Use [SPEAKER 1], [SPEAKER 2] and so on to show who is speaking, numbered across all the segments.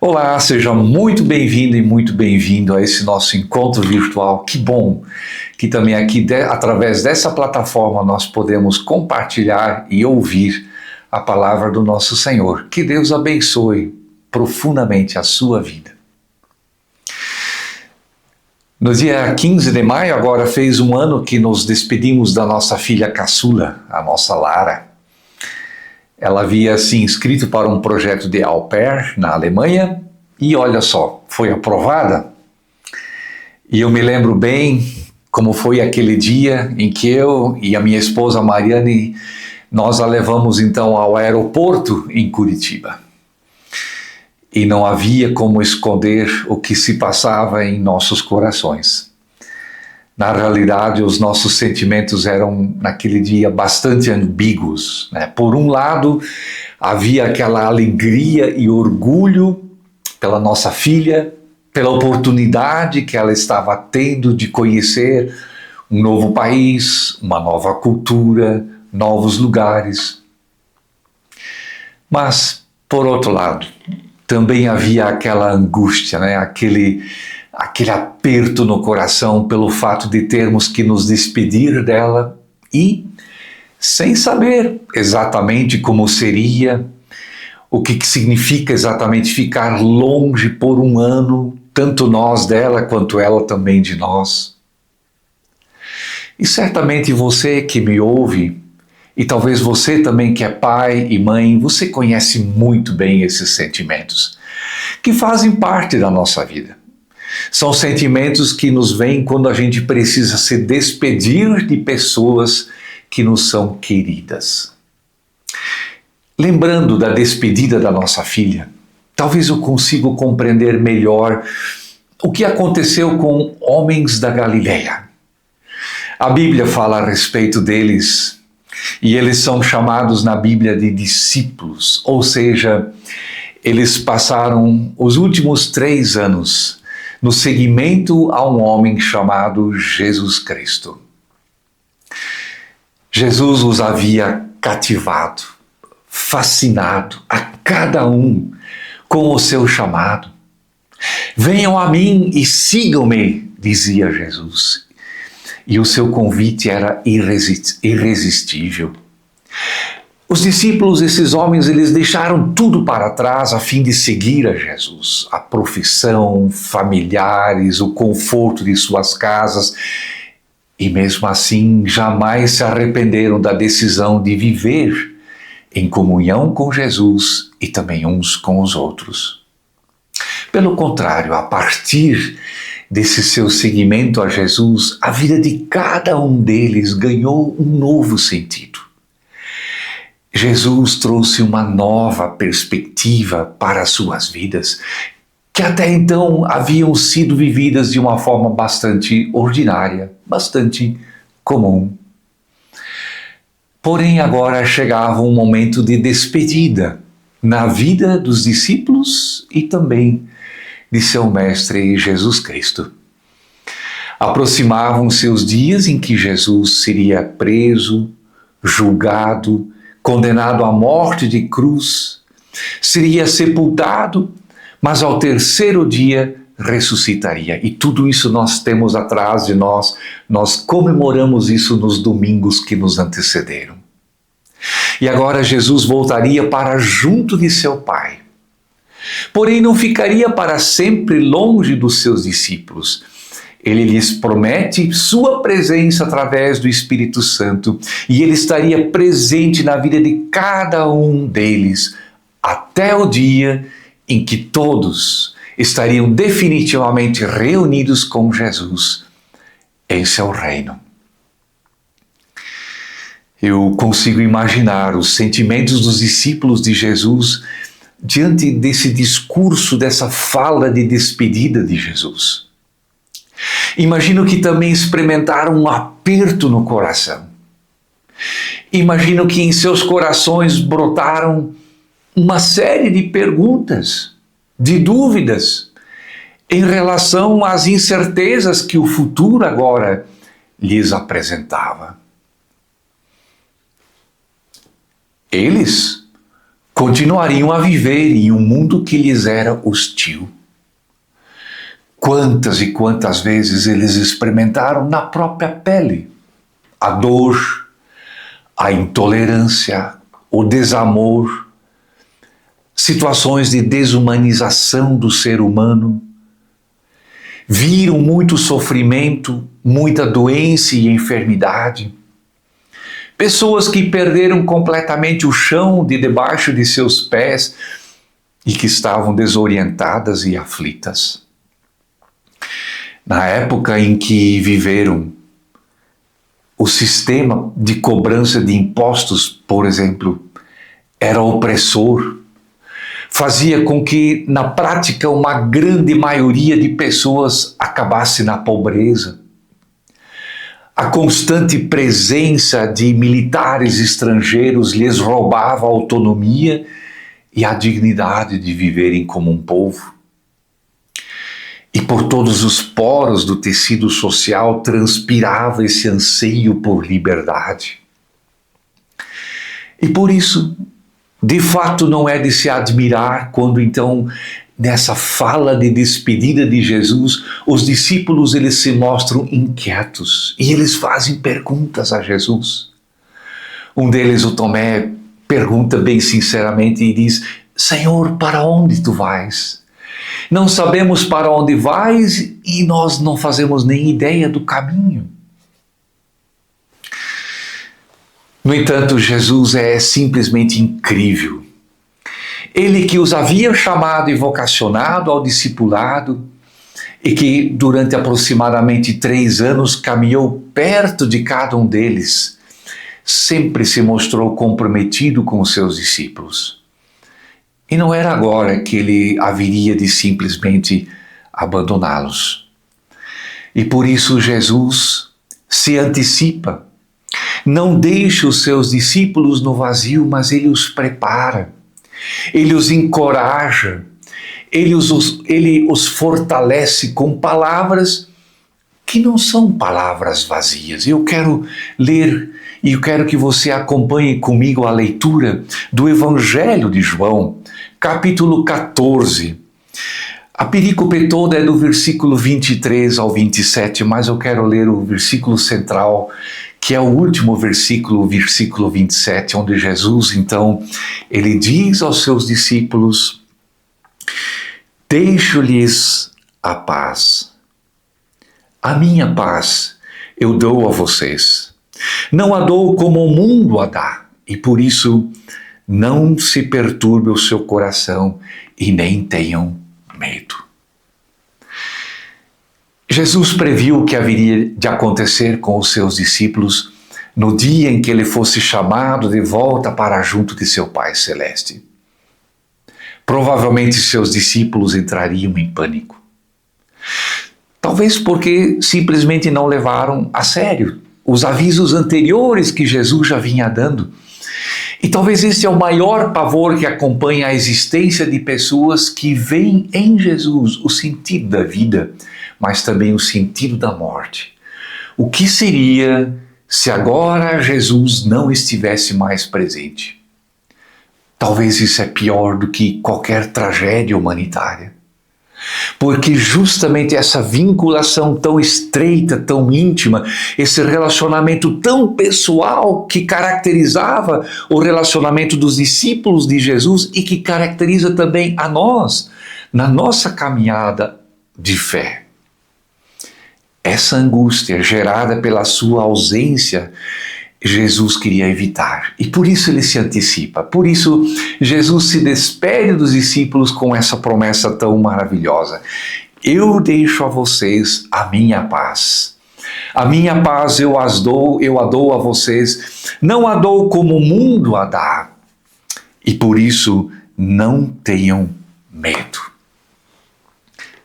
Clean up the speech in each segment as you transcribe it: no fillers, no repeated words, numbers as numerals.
[SPEAKER 1] Olá, seja muito bem-vindo e muito bem-vindo a esse nosso encontro virtual. Que bom que também aqui, através dessa plataforma, nós podemos compartilhar e ouvir a palavra do nosso Senhor. Que Deus abençoe profundamente a sua vida. No dia 15 de maio, agora fez um ano que nos despedimos da nossa filha caçula, a nossa Lara. Ela havia se inscrito para um projeto de au pair na Alemanha e olha só, foi aprovada. E eu me lembro bem como foi aquele dia em que eu e a minha esposa Mariane, nós a levamos então ao aeroporto em Curitiba. E não havia como esconder o que se passava em nossos corações. Na realidade, os nossos sentimentos eram, naquele dia, bastante ambíguos, né? Por um lado, havia aquela alegria e orgulho pela nossa filha, pela oportunidade que ela estava tendo de conhecer um novo país, uma nova cultura, novos lugares. Mas, por outro lado, também havia aquela angústia, né? Aquele aperto no coração pelo fato de termos que nos despedir dela e sem saber exatamente como seria, o que significa exatamente ficar longe por um ano, tanto nós dela quanto ela também de nós. E certamente você que me ouve, e talvez você também que é pai e mãe, você conhece muito bem esses sentimentos, que fazem parte da nossa vida. São sentimentos que nos vêm quando a gente precisa se despedir de pessoas que nos são queridas. Lembrando da despedida da nossa filha, talvez eu consiga compreender melhor o que aconteceu com homens da Galileia. A Bíblia fala a respeito deles e eles são chamados na Bíblia de discípulos, ou seja, eles passaram os últimos 3 anos no seguimento a um homem chamado Jesus Cristo. Jesus os havia cativado, fascinado a cada um com o seu chamado. Venham a mim e sigam-me, dizia Jesus. E o seu convite era irresistível. Os discípulos, esses homens, eles deixaram tudo para trás a fim de seguir a Jesus. A profissão, familiares, o conforto de suas casas. E mesmo assim, jamais se arrependeram da decisão de viver em comunhão com Jesus e também uns com os outros. Pelo contrário, a partir desse seu seguimento a Jesus, a vida de cada um deles ganhou um novo sentido. Jesus trouxe uma nova perspectiva para as suas vidas, que até então haviam sido vividas de uma forma bastante ordinária, bastante comum. Porém, agora chegava um momento de despedida na vida dos discípulos e também de seu mestre Jesus Cristo. Aproximavam-se os dias em que Jesus seria preso, julgado, condenado à morte de cruz, seria sepultado, mas ao 3º dia ressuscitaria. E tudo isso nós temos atrás de nós, nós comemoramos isso nos domingos que nos antecederam. E agora Jesus voltaria para junto de seu Pai. Porém, não ficaria para sempre longe dos seus discípulos. Ele lhes promete sua presença através do Espírito Santo e ele estaria presente na vida de cada um deles até o dia em que todos estariam definitivamente reunidos com Jesus em seu reino. Eu consigo imaginar os sentimentos dos discípulos de Jesus diante desse discurso, dessa fala de despedida de Jesus. Imagino que também experimentaram um aperto no coração. Imagino que em seus corações brotaram uma série de perguntas, de dúvidas, em relação às incertezas que o futuro agora lhes apresentava. Eles continuariam a viver em um mundo que lhes era hostil. Quantas e quantas vezes eles experimentaram na própria pele a dor, a intolerância, o desamor, situações de desumanização do ser humano. Viram muito sofrimento, muita doença e enfermidade. Pessoas que perderam completamente o chão de debaixo de seus pés e que estavam desorientadas e aflitas. Na época em que viveram, o sistema de cobrança de impostos, por exemplo, era opressor. Fazia com que, na prática, uma grande maioria de pessoas acabasse na pobreza. A constante presença de militares estrangeiros lhes roubava a autonomia e a dignidade de viverem como um povo. E por todos os poros do tecido social transpirava esse anseio por liberdade. E por isso, de fato, não é de se admirar quando então, nessa fala de despedida de Jesus, os discípulos eles se mostram inquietos e eles fazem perguntas a Jesus. Um deles, o Tomé, pergunta bem sinceramente e diz: Senhor, para onde tu vais? Não sabemos para onde vais e nós não fazemos nem ideia do caminho. No entanto, Jesus é simplesmente incrível. Ele que os havia chamado e vocacionado ao discipulado e que durante aproximadamente 3 anos caminhou perto de cada um deles, sempre se mostrou comprometido com os seus discípulos. E não era agora que ele haveria de simplesmente abandoná-los. E por isso Jesus se antecipa. Não deixa os seus discípulos no vazio, mas ele os prepara. Ele os encoraja. Ele os fortalece com palavras que não são palavras vazias. Eu quero ler e eu quero que você acompanhe comigo a leitura do Evangelho de João, capítulo 14. A perícope toda é do versículo 23 ao 27, mas eu quero ler o versículo central, que é o último versículo, o versículo 27, onde Jesus, então, ele diz aos seus discípulos: deixo-lhes a paz. A minha paz eu dou a vocês. Não a dou como o mundo a dá, e por isso não se perturbe o seu coração e nem tenham medo. Jesus previu o que haveria de acontecer com os seus discípulos no dia em que ele fosse chamado de volta para junto de seu Pai Celeste. Provavelmente seus discípulos entrariam em pânico. Talvez porque simplesmente não levaram a sério os avisos anteriores que Jesus já vinha dando. E talvez esse é o maior pavor que acompanha a existência de pessoas que veem em Jesus o sentido da vida, mas também o sentido da morte. O que seria se agora Jesus não estivesse mais presente? Talvez isso é pior do que qualquer tragédia humanitária. Porque justamente essa vinculação tão estreita, tão íntima, esse relacionamento tão pessoal que caracterizava o relacionamento dos discípulos de Jesus e que caracteriza também a nós, na nossa caminhada de fé. Essa angústia gerada pela sua ausência, Jesus queria evitar, e por isso ele se antecipa. Por isso Jesus se despede dos discípulos com essa promessa tão maravilhosa: eu deixo a vocês a minha paz. A minha paz eu a dou a vocês, não a dou como o mundo a dá, e por isso não tenham medo.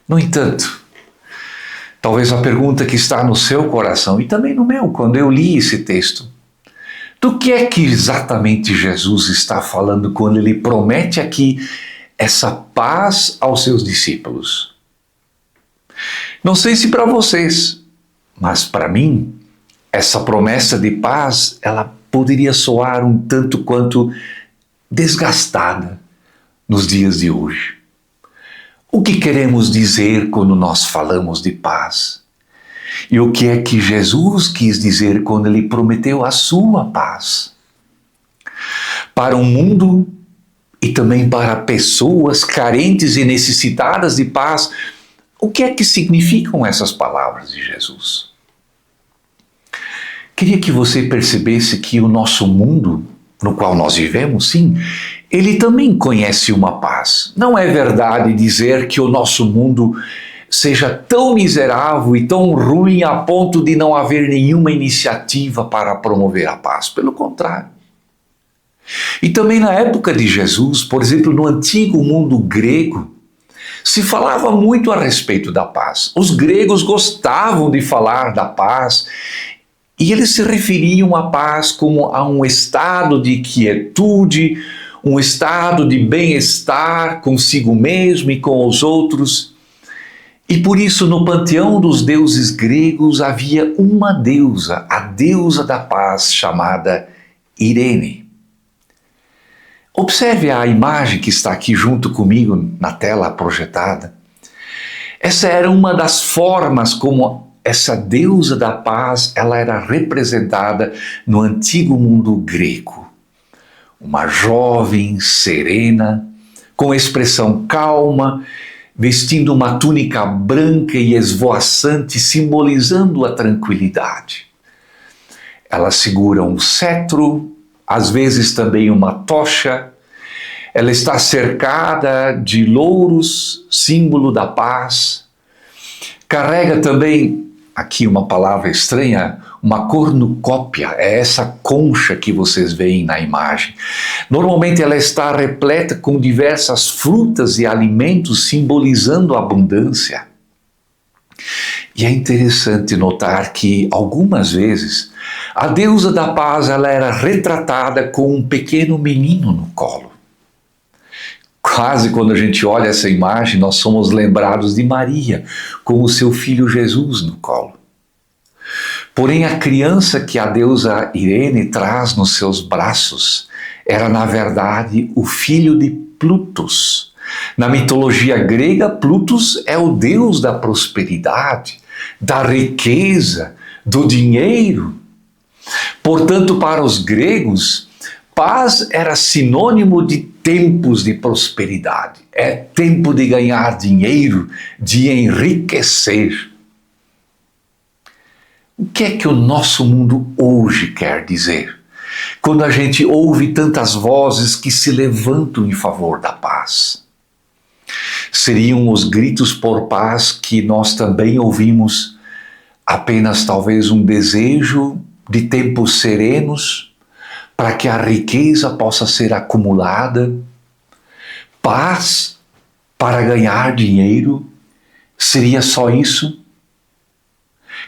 [SPEAKER 1] No entanto, talvez a pergunta que está no seu coração e também no meu, quando eu li esse texto: do que é que exatamente Jesus está falando quando ele promete aqui essa paz aos seus discípulos? Não sei se para vocês, mas para mim, essa promessa de paz, ela poderia soar um tanto quanto desgastada nos dias de hoje. O que queremos dizer quando nós falamos de paz? E o que é que Jesus quis dizer quando ele prometeu a sua paz? Para um mundo e também para pessoas carentes e necessitadas de paz, o que é que significam essas palavras de Jesus? Queria que você percebesse que o nosso mundo, no qual nós vivemos, sim, ele também conhece uma paz. Não é verdade dizer que o nosso mundo seja tão miserável e tão ruim a ponto de não haver nenhuma iniciativa para promover a paz. Pelo contrário. E também na época de Jesus, por exemplo, no antigo mundo grego, se falava muito a respeito da paz. Os gregos gostavam de falar da paz e eles se referiam à paz como a um estado de quietude, um estado de bem-estar consigo mesmo e com os outros. E por isso no panteão dos deuses gregos havia uma deusa, a deusa da paz, chamada Irene. Observe a imagem que está aqui junto comigo na tela projetada. Essa era uma das formas como essa deusa da paz ela era representada no antigo mundo grego. Uma jovem, serena, com expressão calma, vestindo uma túnica branca e esvoaçante, simbolizando a tranquilidade. Ela segura um cetro, às vezes também uma tocha. Ela está cercada de louros, símbolo da paz. Carrega também, aqui uma palavra estranha, uma cornucópia, é essa concha que vocês veem na imagem. Normalmente ela está repleta com diversas frutas e alimentos simbolizando a abundância. E é interessante notar que algumas vezes a deusa da paz ela era retratada com um pequeno menino no colo. Quase quando a gente olha essa imagem, nós somos lembrados de Maria com o seu filho Jesus no colo. Porém, a criança que a deusa Irene traz nos seus braços era, na verdade, o filho de Plutos. Na mitologia grega, Plutos é o deus da prosperidade, da riqueza, do dinheiro. Portanto, para os gregos, paz era sinônimo de tempos de prosperidade. É tempo de ganhar dinheiro, de enriquecer. O que é que o nosso mundo hoje quer dizer? Quando a gente ouve tantas vozes que se levantam em favor da paz. Seriam os gritos por paz que nós também ouvimos apenas talvez um desejo de tempos serenos para que a riqueza possa ser acumulada? Paz para ganhar dinheiro? Seria só isso?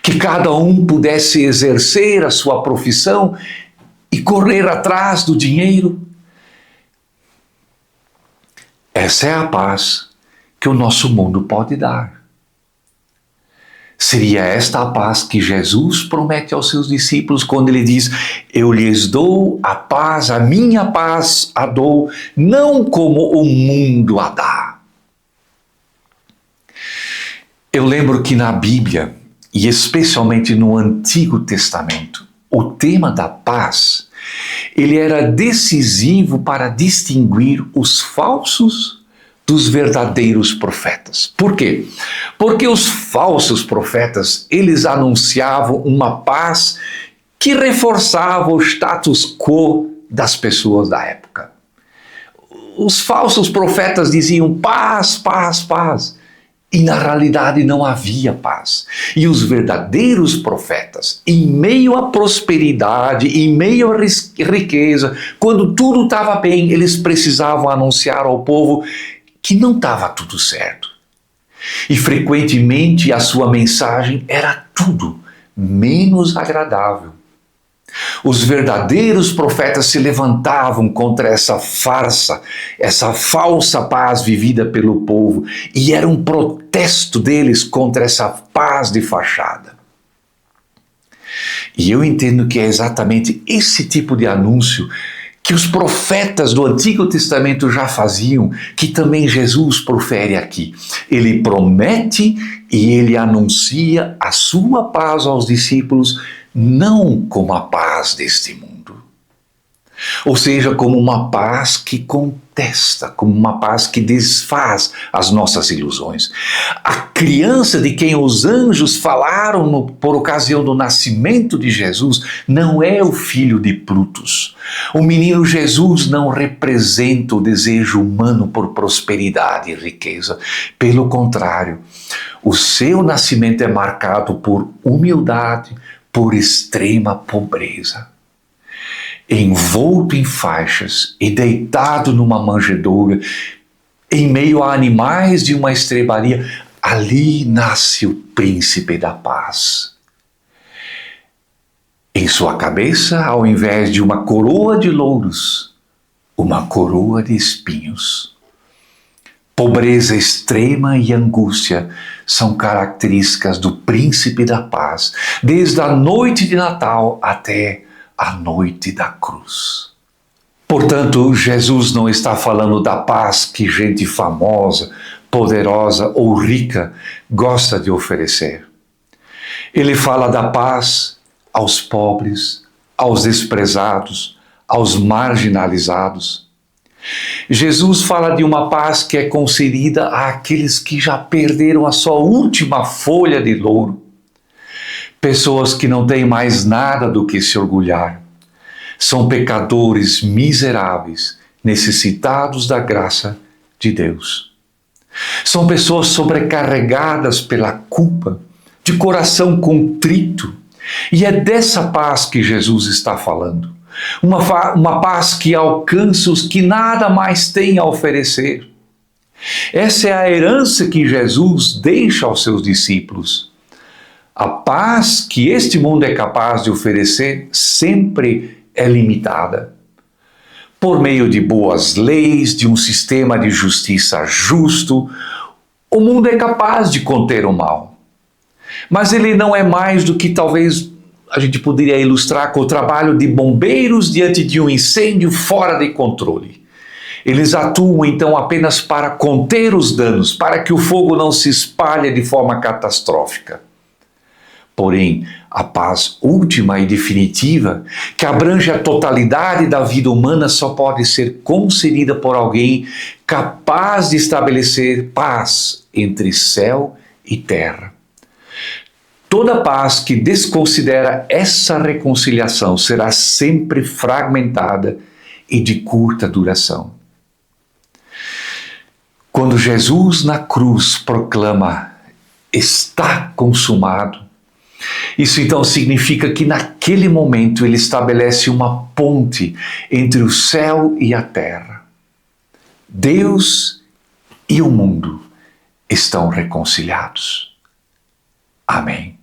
[SPEAKER 1] Que cada um pudesse exercer a sua profissão e correr atrás do dinheiro? Essa é a paz que o nosso mundo pode dar. Seria esta a paz que Jesus promete aos seus discípulos quando ele diz: eu lhes dou a paz, a minha paz a dou, não como o mundo a dá. Eu lembro que na Bíblia, e especialmente no Antigo Testamento, o tema da paz, ele era decisivo para distinguir os falsos dos verdadeiros profetas. Por quê? Porque os falsos profetas, eles anunciavam uma paz que reforçava o status quo das pessoas da época. Os falsos profetas diziam paz, paz, paz. E na realidade não havia paz. E os verdadeiros profetas, em meio à prosperidade, em meio à riqueza, quando tudo estava bem, eles precisavam anunciar ao povo que não estava tudo certo. E frequentemente a sua mensagem era tudo menos agradável. Os verdadeiros profetas se levantavam contra essa farsa, essa falsa paz vivida pelo povo, e era um protesto deles contra essa paz de fachada. E eu entendo que é exatamente esse tipo de anúncio que os profetas do Antigo Testamento já faziam, que também Jesus profere aqui. Ele promete e ele anuncia a sua paz aos discípulos, não como a paz deste mundo. Ou seja, como uma paz que contesta, como uma paz que desfaz as nossas ilusões. A criança de quem os anjos falaram por ocasião do nascimento de Jesus não é o filho de Plutus. O menino Jesus não representa o desejo humano por prosperidade e riqueza. Pelo contrário, o seu nascimento é marcado por humildade, por extrema pobreza. Envolto em faixas e deitado numa manjedoura, em meio a animais de uma estrebaria, ali nasce o príncipe da paz. Em sua cabeça, ao invés de uma coroa de louros, uma coroa de espinhos. Pobreza extrema e angústia são características do príncipe da paz, desde a noite de Natal até a noite da cruz. Portanto, Jesus não está falando da paz que gente famosa, poderosa ou rica gosta de oferecer. Ele fala da paz aos pobres, aos desprezados, aos marginalizados. Jesus fala de uma paz que é concedida àqueles que já perderam a sua última folha de louro. Pessoas que não têm mais nada do que se orgulhar. São pecadores miseráveis, necessitados da graça de Deus. São pessoas sobrecarregadas pela culpa, de coração contrito. E é dessa paz que Jesus está falando. Uma paz que alcança os que nada mais têm a oferecer. Essa é a herança que Jesus deixa aos seus discípulos. A paz que este mundo é capaz de oferecer sempre é limitada. Por meio de boas leis, de um sistema de justiça justo, o mundo é capaz de conter o mal. Mas ele não é mais do que talvez a gente poderia ilustrar com o trabalho de bombeiros diante de um incêndio fora de controle. Eles atuam então apenas para conter os danos, para que o fogo não se espalhe de forma catastrófica. Porém, a paz última e definitiva, que abrange a totalidade da vida humana, só pode ser concedida por alguém capaz de estabelecer paz entre céu e terra. Toda paz que desconsidera essa reconciliação será sempre fragmentada e de curta duração. Quando Jesus na cruz proclama "está consumado", isso então significa que naquele momento ele estabelece uma ponte entre o céu e a terra. Deus e o mundo estão reconciliados. Amém.